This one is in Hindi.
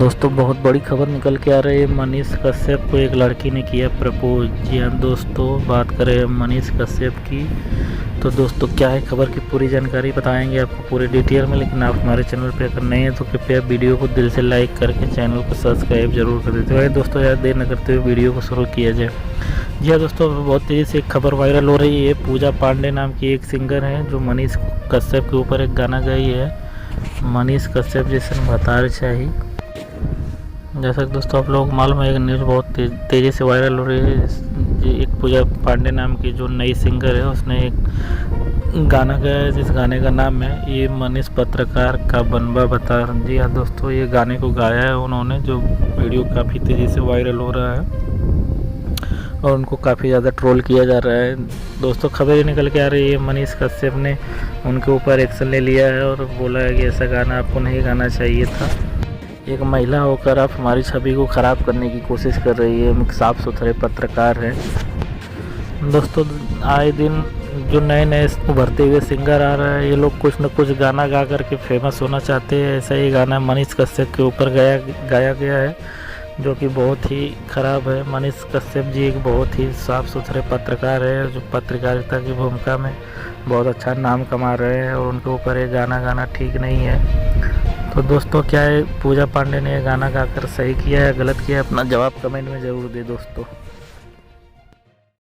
दोस्तों बहुत बड़ी खबर निकल के आ रही है। मनीष कश्यप को एक लड़की ने किया प्रपोज। जी हाँ दोस्तों, बात करें मनीष कश्यप की तो दोस्तों क्या है खबर की पूरी जानकारी बताएंगे आपको पूरी डिटेल में। लेकिन आप हमारे चैनल पे अगर नए हैं तो कृपया वीडियो को दिल से लाइक करके चैनल को सब्सक्राइब जरूर कर देते हैं। दोस्तों यार देर न करते हुए वीडियो को शुरू किया जाए। जी हाँ दोस्तों, बहुत तेज़ी से एक खबर वायरल हो रही है। पूजा पांडे नाम की एक सिंगर है जो मनीष कश्यप के ऊपर एक गाना गाई है, मनीष कश्यप जैसे बतार चाहिए। जैसा कि दोस्तों आप लोगों को मालूम है, एक न्यूज़ बहुत तेज़ी से वायरल हो रही है। एक पूजा पांडे नाम की जो नई सिंगर है उसने एक गाना गाया है जिस गाने का नाम है ये मनीष पत्रकार का बनबा बता। जी हाँ दोस्तों, ये गाने को गाया है उन्होंने, जो वीडियो काफ़ी तेज़ी से वायरल हो रहा है और उनको काफ़ी ज़्यादा ट्रोल किया जा रहा है। दोस्तों खबर ये निकल के आ रही है मनीष कश्यप ने उनके ऊपर एक्शन ले लिया है और बोला है कि ऐसा गाना आपको नहीं गाना चाहिए था। एक महिला होकर आप हमारी छवि को ख़राब करने की कोशिश कर रही है। हम साफ़ सुथरे पत्रकार हैं। दोस्तों आए दिन जो नए नए उभरते हुए सिंगर आ रहा है, ये लोग कुछ न कुछ गाना गा करके फेमस होना चाहते हैं। ऐसा ही गाना मनीष कश्यप के ऊपर गाया गया है जो कि बहुत ही ख़राब है। मनीष कश्यप जी एक बहुत ही साफ़ सुथरे पत्रकार है जो पत्रकारिता की भूमिका में बहुत अच्छा नाम कमा रहे हैं और उनके ऊपर ये गाना गाना ठीक नहीं है। तो दोस्तों क्या है, पूजा पांडे ने ये गाना गाकर सही किया है या गलत किया है, अपना जवाब कमेंट में ज़रूर दे दोस्तों।